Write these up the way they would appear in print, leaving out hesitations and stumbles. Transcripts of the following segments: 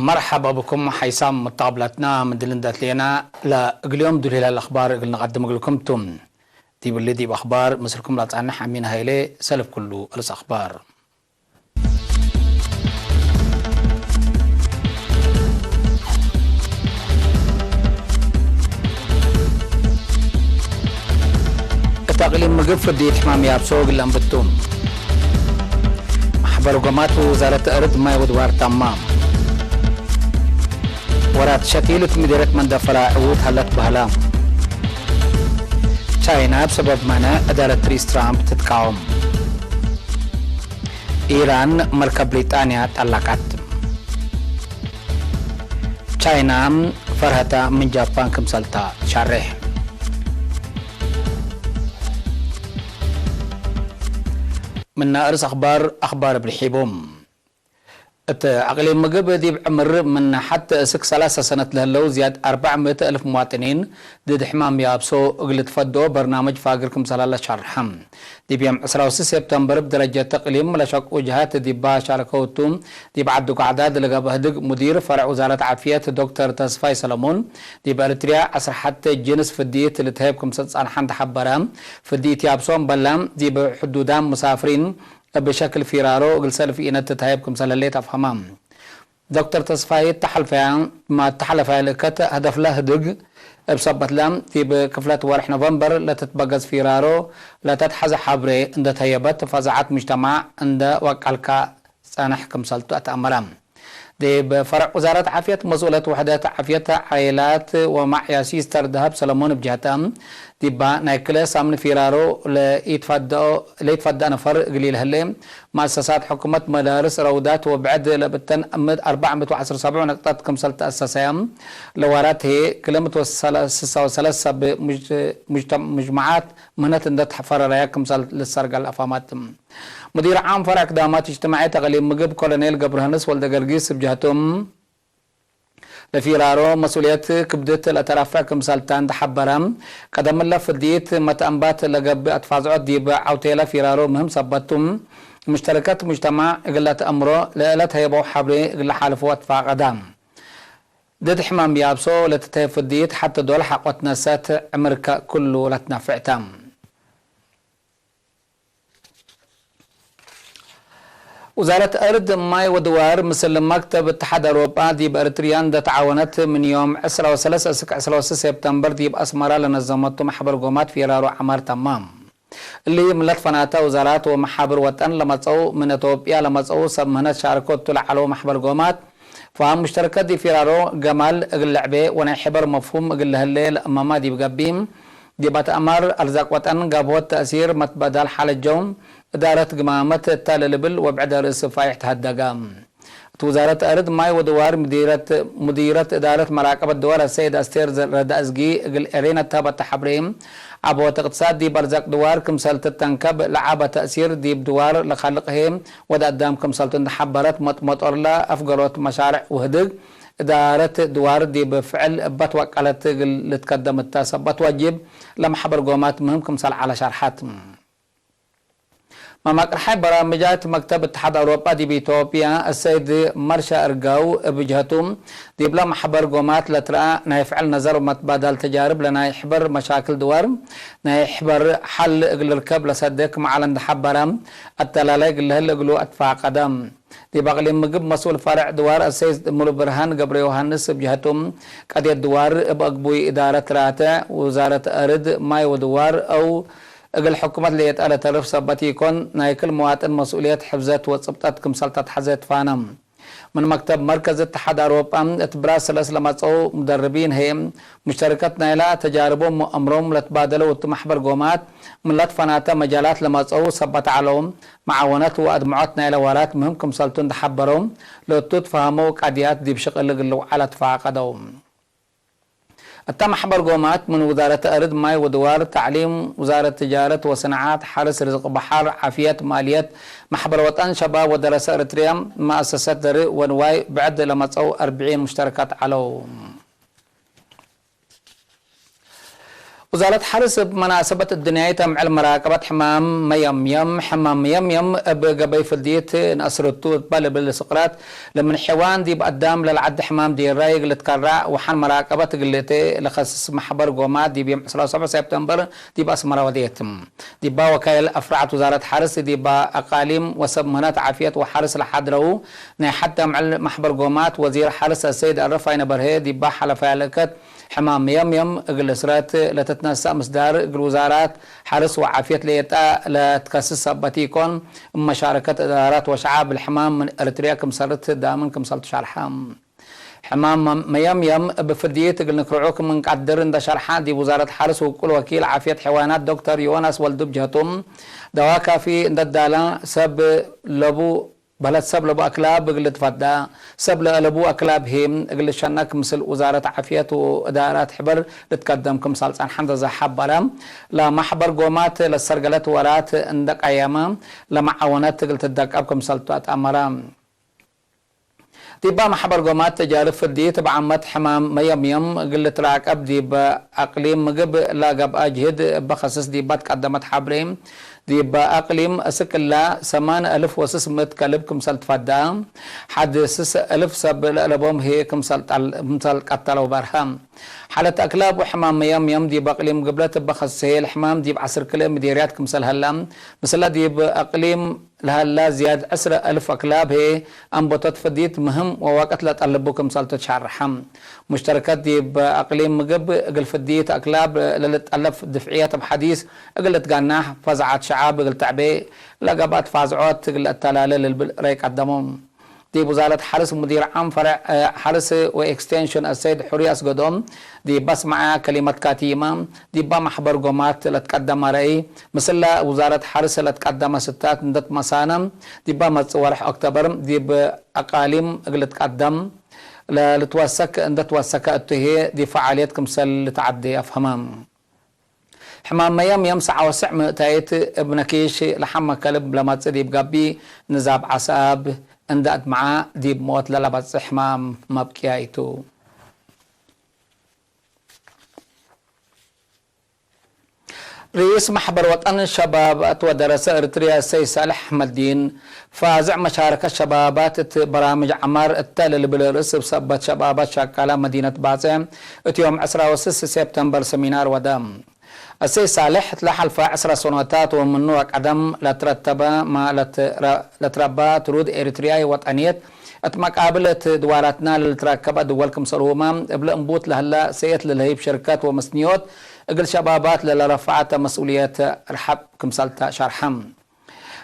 مرحبا بكم حيسام مطابلتنا من دلندات لينا اليوم دليل الأخبار اللي نقدم لكم تم دي بالذي بأخبار مصركم لا تعنا حمين هايلي سلف كله ألس أخبار تقليم مقف دي حمام يابسوق اللي أنبتون محبر قمات وزارة أرض ما يودوار تمام ورات شتيلة مديرة من دفرا عود هلت بهلام تشاينا بسبب منع إدارة رئيس ترامب تتقاوم إيران مركب بريطانيا طلقت تشاينا فرهتا من جابان كمسلتا شارح من أرس أخبار بالحبوم عقلي مقب دي بعمر من حتى 3 سنة لهلو زياد 400 ألف مواطنين ضد حمام يابسو قلت فدو برنامج فاقركم سلالة شرحم دي بيام 10 سبتمبر بدرجة تقليم ملاشق وجهات دي باشاركوتم دي بعدو قعداد لقابهدق مدير فرع وزارة عافية دكتور تصفاي سلمون دي بارتريا أسر حتى جنس فدية اللي تهيبكم سنسان حند حبرام فدية يابسو بلام دي بحدودان مسافرين بشكل فيرارو قل سلفي إن تتهيبكم سلاليت أفهمام دكتور تصفاي تحلفان ما تحلفان لكت هدف له دق بصبت لام في بكفلات ورح نوفمبر لا تتبقز فيرارو لا تتحز حبري عند تهيبت فزعات مجتمع عند وقالكا سانحكم سلطة أتأمرام دي بفرع وزارة عافية مسؤولة وحدات عافية عائلات ومع ياسيس تردهب سلمون بجهتام دي با نايكلا سامن فيرارو ليتفدأ نفر قليل هليم مؤسسات حكومة مدارس روضات وبعد لبتن أمد 417 نقطة كمسلة أساسيام لورات هي كلمة وثلاثة بمجمعات منت اندت حفر رياك كمسلة للسرقة الأفامات مدير عام فرع اقدامات اجتماعية تغليم مقب كولونيل قبرهنس والدقرقيس بجهتهم لفيرارو مسؤوليات كبدت الاترافع كمسالتان دحبرام قدم الله فديت متأنبات لقب اتفاضعات دي بعوتيلا فيرارو مهم سبتم مشتركات مجتمع قلت امره لالت هيبو حبري قل حالفو اتفاق قدام دد حمام بيابسو لتتهي فديت حتى دول حقوت ناسات امريكا كله لتنافعتام وزارة أرض ماي ودوار مثل مكتب اتحاد أوروبا دي بأرتريان دا تعاونت من يوم 10 سبتمبر دي بأسمرة لنظمته محبر قومات في رارو عمار تمام اللي ملت فناتا وزارات ومحابر وطن لما تصو من إثيوبيا لما تصو سمهنات شاركوت تلعلو محبر قومات فهم مشتركات دي في رارو جمال اللعبة ونحبر مفهوم الليل أماما دي بقبيم دي بتأمر أرزاق وطن قابوت تأثير متبادل حال الجوم إدارة قمامة التاللبل وبعد رئيس فايح تهدقام وزارة أرض ماي ودوار مديرة إدارة مراقبة دوار السيد أستير ردازقي أرينا تابة تحبريم عبوة اقتصاد دي برزاق دوار كمسالة التنكب لعبة تأثير دي بدوار لخلقهم ودا قدام كمسالة تحبرت مطور لا أفقروت مشارع وهدق إدارة دوار دي بفعل بتوكلت لتقدم التاسب بتوجب لما حبر قومات مهم كمسال على شرحات ما مقرحي برامجات مكتب اتحاد أوروبا دي بإثيوبيا السيد مرشا أرقاو بجهتهم دي بلا محبر قومات لترى نايفعل نظر ومتبادل تجارب لنا يحبر مشاكل دوار نايحبر حل اقل الركب لصدق معلن حبرام التلالي اقل هل اقلو اتفاق قدام دي بغلي مقب مسؤول فرع دوار السيد مولو برهان قبر يوهانس بجهتهم قد الدوار بأقبوي إدارة راتع وزارة أرد ماي ودوار أو اقل حكومة اللي يتقال ترف سبتي يكون نايكل مواطن مسؤوليات حفظات وصبتات كمسلطات حزات فانم من مكتب مركز اتحاد أوروبا اتبراس الأسلامات أو مدربين هيم مشتركات نايلا تجاربهم وأمرهم لتبادلوا وتمحبر قومات من لطفناتا مجالات لما أو سبت علوم معاونات وأدمعات نايلا ورات مهم كمسلطون تحبرهم لو تتفهموا قاديات دي بشغل اللي على تفاقدهم التم حبر قومات من وزارة أرض ماي ودوار تعليم وزارة تجارة وصناعات حرس رزق بحر عافية ماليات محبر وطن شباب ودراسة أريتريا مؤسسات دري ونواي بعد لما تصو 40 مشتركات على وزارة حرس بمناسبة الدنيا مع مراقبة حمام ميم بقبي فلديت نأسرتو بال بالسقرات لمن حيوان دي بقدام للعد حمام دي الراي اللي تكرع وحن مراقبة قلتي لخصص محبر قومات دي بيوم 7 سبتمبر دي بأسمر وديتم دي با وكايل أفرعت وزارة حرس دي با أقاليم وسبمنات عافية وحرس لحدرو حتى مع محبر قومات وزير حرس السيد الرفاين برهي دي با حلفة لكت حمام يم قلسرات لتتنسى مصدر الوزارات حرس وعافية ليتا لتكسس باتيكون مشاركة إدارات وشعاب الحمام من إريتريا كمسلت دامن كمسلت شرحام حمام يم بفردية نكرعوك من قدر دا شرحان دي وزارة حرس وكل وكيل عافية حيوانات دكتور يونس والدب جهتم دواكا في الدالة سب لبو بلد سب لبو أكلاب قلت فدا سب لبو أكلاب هم قلت شنك مثل وزارة عافية وإدارات حبر لتقدم كمثال عن حمد زحاب برام لا محبر قومات للسرقلات ورات عندك أيام لما عونات قلت الدك أب كمثال أمرام ديبا محبر قومات تجارب فردية تبع عمت حمام يم قلت راكب ديبا أقليم مقب لا قب أجهد بخصص ديبا تقدمت حبريم ديبا أقليم أسكلا 8600 كلب كمسال تفدا حد 6000 سب لبوم هي كمسال قتلوا برهم حالة أكلاب وحمام يم ديب أقليم قبلت بخصصه الحمام ديب 10 كيلو مديريات كمسال هلام مثلا ديب أقليم لهلا زياد 10,000 أكلاب هي أنبطت فديت مهم ووقت لا تقلبوا كمسال تشرحم مشتركات ديب أقليم مقب قل فديت أكلاب لتألف دفعيات بحديث قلت قناح فزعت شعاب قل تعبي لقبات فازعات قل التلالة للريك قدمهم دي وزارة حرس مدير عام فرع حرس واكستنشن السيد حرياس قدوم دي بس مع كلمة كاتيمة دي بمحبر قومات لتقدم رأي مثل وزارة حرس لتقدم ستات ندت مسانا دي بمتصورح أكتوبر دي بأقاليم قلت قدم لتوسك ندت وسك التهي دي فعاليات كمسل لتعدي أفهمام حمام يم ساعة وسع متايت ابنكيش لحما كلب لما تصدي بقبي نزاب عصاب اندأت معاه ديب موت للبس حمام مبكيايتو رئيس محبر وطن الشباب ودرس إريتريا السيد صالح أحمد الدين فازع مشاركة شبابات برامج عمار التالي بالرئيس بسبب شبابات شاكالة مدينة بازم يوم 10 سبتمبر سمينار ودام السيد صالح تلحل في 10 سنوات ومنه قدم لترتبة ما لتربى ترود إريتريا وطنية اتمقابلة دواراتنا للتركبة دولكم صلوما قبل انبوت لهلا سيت للهيب شركات ومسنيوت اقل شبابات لرفعت مسؤولية رحب كمسالتا شرحم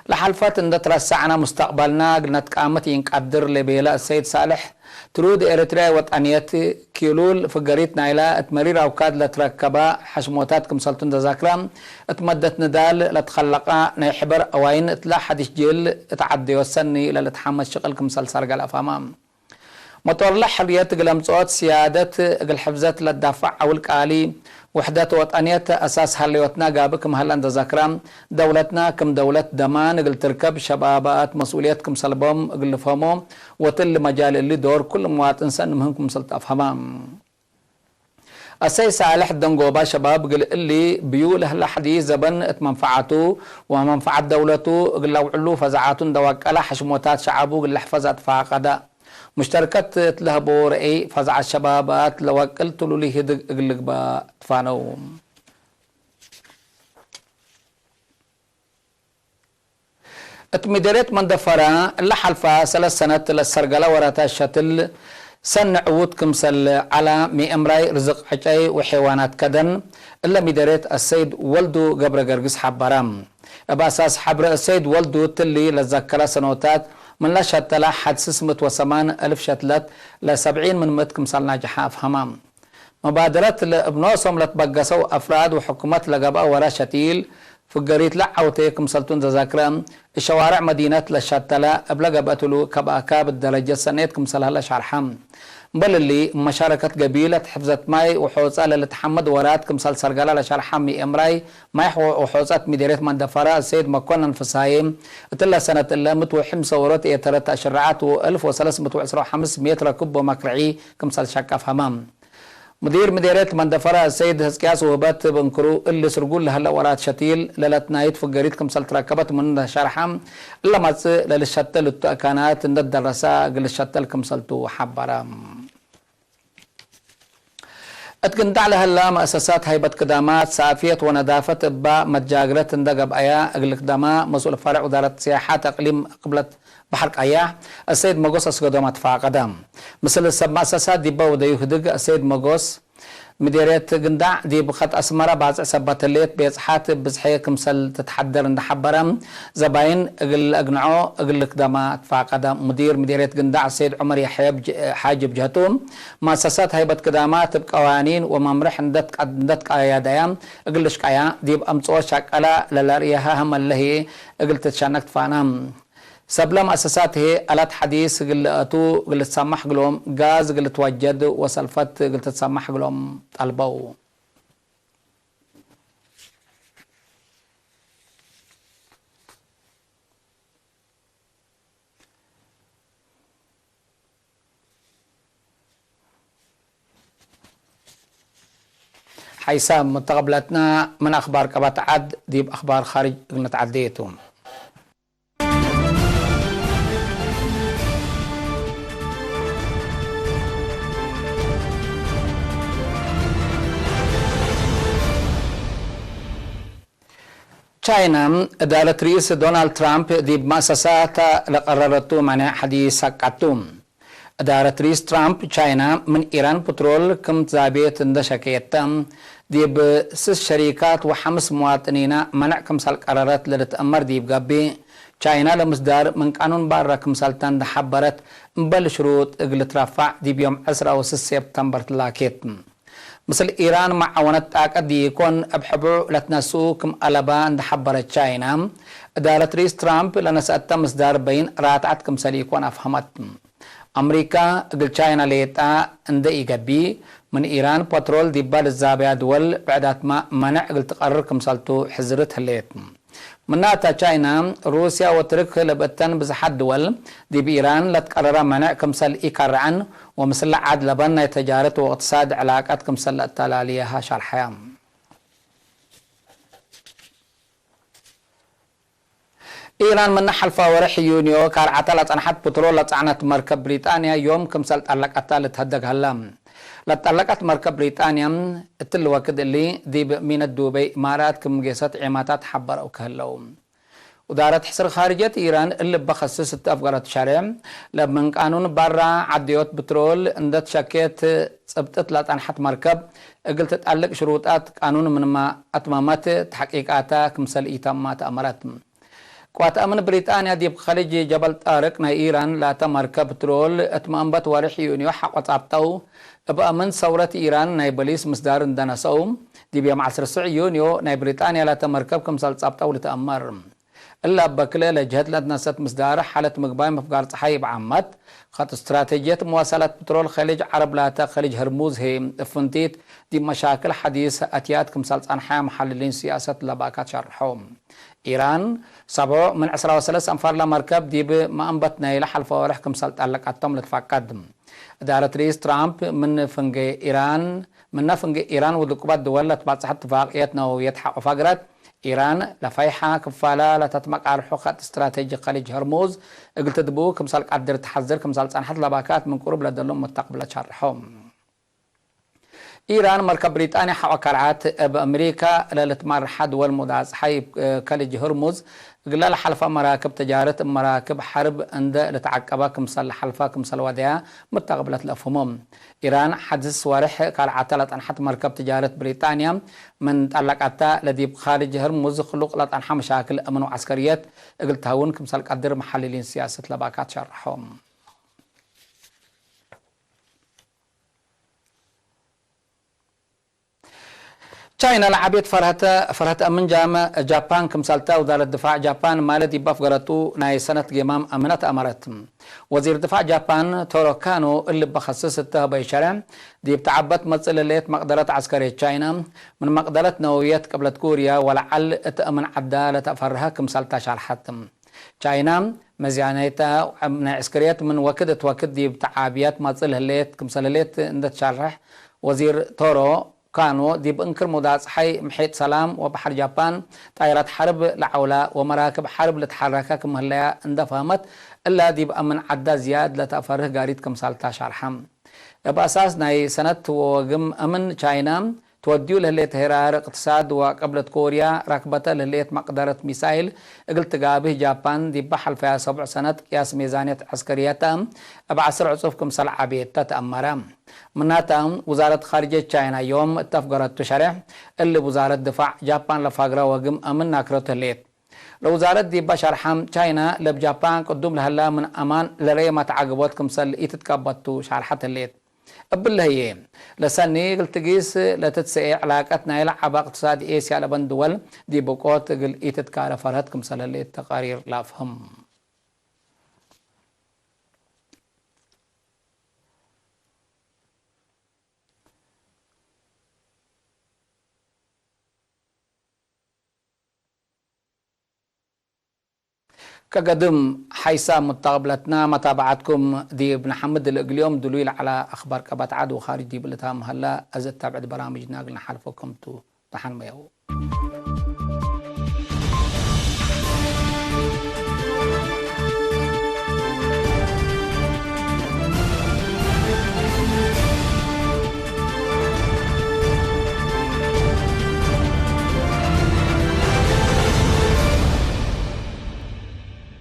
لحلفات ان ترسعنا مستقبلنا قلنا تقامت ينقدر لبيلا السيد صالح ترود إريتريا وطنية كيلول فقريت نايلا اتمرير اوكاد لتركبا حشموتات كمسالتون تذاكرام اتمدت ندال لتخلقا نيحبر اوين اتلا حدش جيل اتعدي وسني لتحمس شغل كمسال سرقال افامام مطور لحريات قلمصوت سيادة قل حفزات للدافع او القالي وحدات وطنية أساس هليوتنا قابكم هلان تذاكرام دولتنا كم دولة دمان قل تركب شبابات مسؤولياتكم سلبهم قل فهمهم وطل مجال اللي دور كل مواطن سن مهمكم سلط أفهمام السيد صالح الدنقوبة شباب قل اللي بيوله لحديث زبن منفعته ومنفعة دولته قل لو علو فزعاتون دوكالا حشموتات شعبه قل حفظت فاقدا مشتركات تلهبو رأي فزع الشبابات لو قلت له لي هدق اقلق باتفانو اتمدريت من دفرا اللي حلفا 3 سنة للسرقلة وراتا الشتل سن عود كمسل على مي امراي رزق حجاي وحيوانات كدن الا مدريت السيد ولدو قبر قرقس حبرام بأساس حبر السيد ولدو تلي للذكرة سنوتات من لا شتلا حد 608,000 شتلت ل 70 من مت كمسال ناجحة أفهمام مبادرات بنوصم لتبقسوا أفراد وحكومات لقباء ورا شتيل في قريت لعوتي كمسالتون تذاكرام الشوارع مدينة لشتلا أبلغ بأتلو كبأكاب الدرجة سنيت كمسال هلا شرحام بل اللي مشاركة قبيلة حفظت ماي وحوصات لتحمد ورات كمسال سرقالة لشرحامي امراي ماي وحوصات مديرية مندفرة السيد مكونا الفسايم اتلا سنة الا متوحم صورات ايترات شرعات و 1325 متر كب ومكرعي كمسال شكاف همام مدير مديرية المندفرة السيد هزكياس وهبات بنكرو اللي سرقول لهلا ورات شتيل للتنايت فقريت كمسل تركبت من شرحام إلا ما للشتل التأكانات ند الدرسة قل الشتل كمسلتو حبرام اتقنت على هلا مؤسسات هيبة قدامات سافية ونظافة با متجاجرة اندقب ايا اقل قدامات مسؤول فرع وزارة سياحات اقليم قبلت بحرق ايا السيد مقوس اسقدامات فاقدام مثل السب مؤسسات دي باو ديو هدق السيد مقوس مديرية قندع دي بخط أسمرة بعض أسبات الليت بيصحات بزحية كمسل تتحدر عند حبرم زباين اقل اقنعو اقل قدامة فاقدام مدير مديرية قندع السيد عمر يحيى حاجب جهتهم مؤسسات هيبة قدامات بقوانين وممرح ندتك آيا ديام اقل شكايا دي بأمصوة شاكالا للاريها هم اللي هي اقل تتشانك تفانام سبلا مؤسسات هي آلات حديث قل أتو قل تسمح قلهم غاز قل توجد وسلفت قل تسمح قلهم طلبوا حيسام متقبلتنا من أخبار كبات عد دي بأخبار خارج قلنا تعديتهم تشاينا دالت رئيس دونالد ترامب دي بمؤسسات لقررتو معنى حديث سكتوم دارت رئيس ترامب تشاينا من إيران بترول كم زابيت اندشكيتم دي بسس شركات وحمس مواطنين منع كمسال قرارات لتأمر دي بقبي تشاينا لمصدر من قانون بارا كمسالتان دحبرت مبل شروط اقل ترفع دي بيوم 10 سبتمبر تلاكيت مثل إيران معاونة أكد يكون أبحبو لتنسو كم ألبا عند حبرة تشاينا دارت رئيس ترامب لنسأت مصدر بين راتعت كمسال يكون أفهمت أمريكا قل تشاينا ليتا عند إيجابي من إيران بترول ديبال الزابية دول بعدات ما منع قل تقرر كمسالتو حزرت هليت من ناتا تشاينا روسيا وترك لبتن بزحد دول دي بإيران لتقرر منع كمسال إيكارعن ومثل عاد لبنا تجارة واقتصاد علاقات كمسل التلالية هاش الحياة إيران من نحل فورح يونيو كار عطلت أنحت بترول لتعنت مركب بريطانيا يوم كمسل تعلقات لتهدق هلام لتعلقت مركب بريطانيا التل وقت اللي دي من الدوبي إمارات كم جيسات عماتات حبر أو كهلوم ودارت حصر خارجية إيران اللي بخصص أفقرة شارع لمن قانون برا عديوت بترول اندت شكيت سبتت لتنحت مركب قلت تتعلق شروطات قانون من ما أتمامات تحقيقاتا كمسل إيتامات أمرات قوات أمن بريطانيا دي بخليج جبل طارق نا إيران لا تمركب بترول اتمامبت ورح يونيو حق وطابتو بأمن ثورة إيران نا بوليس مصدار دنسوم دي بيوم 10 يونيو نا بريطانيا لا تمركب كمسل طابتو لتأمر إلا بكلا لجهة لدنسة مصدار حالة مقبايم مفقار صحيب عامات خط استراتيجية مواصلة بترول خليج عرب لاتا خليج هرموز هي فنتيت دي مشاكل حديث أتيات كمسال صنحا محللين سياسة لباكات شرحهم إيران 7 من 13 أنفار لمركب دي بما أنبتنا إلى حلفة ورح كمسال تعلق التم لتفاقدم دارت رئيس ترامب من فنجي إيران من فنجي إيران ودكوبات دولة بعد صحة اتفاقيات نووية حق وفقرات إيران لفايحة كفالة لتتمق على حقوق استراتيجي خليج هرموز قلت دبو كمسال قدر تحذر كمسال صنحت لباكات من قرب لدلهم مستقبل شرحهم إيران مركب بريطانيا حق كرعات بأمريكا للتمر حد والمداز حي خليج هرموز قلال حلفة مراكب تجارة مراكب حرب عند لتعقبها كمسال حلفة كمسال وديا متقبلة الأفهمهم إيران حدث صوارح كالعتلة أنحت مركب تجارة بريطانيا من تعلقاتها لدي خارج هرموز خلق لتنحى مشاكل أمن وعسكريات قلت هون كمسال قدر محللين سياسة لباكات شرحهم تشاينا لعبيت فرهت أمن جابان كمسالتا وزارة الدفاع جابان مالت يبقى فقرتو ناي سنة جمام أمنت أمرت وزير دفاع جابان تورو كانو اللي بخصصته بيشارع دي بتعبت مسألة ليت مقدرة عسكرية تشاينا من مقدرة نوويات قبل كوريا ولعل تأمن عدالة فرها كمسالتا شرحت تشاينا مزيانيتا من عسكريات من وكد دي بتعابيات مسألة ليت كمسالة ليت اندت شرح وزير تورو كانوا دي بانكر مداس حي محيط سلام وبحر جابان طائرات حرب لعولا ومراكب حرب لتحركك مهلا اندفهمت الا دي بامن عدا زياد لتافره غاريت كمسالتا شرحم باساس ناي سنه وقم امن تشاينا توديو لهليت هرار اقتصاد وقبلت كوريا ركبته لهليت مقدرة ميسايل قلت قابه جابان دي بحل فيها 7 سنة قياس ميزانية عسكرية بعسر عصوفكم سلع عبيد تتأمرا مناتهم وزارة خارجية تشاينا يوم اتفقرت تشرح اللي وزارة دفاع جابان لفاقرة وقم امن ناكرته ليت لو وزارة دي بشر حم تشاينا لبجابان قدوم لهلا من امان لريما تعقبوتكم سل ايتتكابتو شارحة الليت قبل هي لسني قلت قيس لتتسعي علاقتنا إلى عبا اقتصاد إيسيا لبن دول دي بقوت قل إيتتكار فرهتكم سلالي التقارير لا فهم كقدم حيسا متقبلتنا متابعتكم دي ابن حمد اليوم دليل على أخبار كبات عاد وخارج دي بلتها مهلا أزد تابعد برامجنا قلنا حالفكم تو تحن ميهو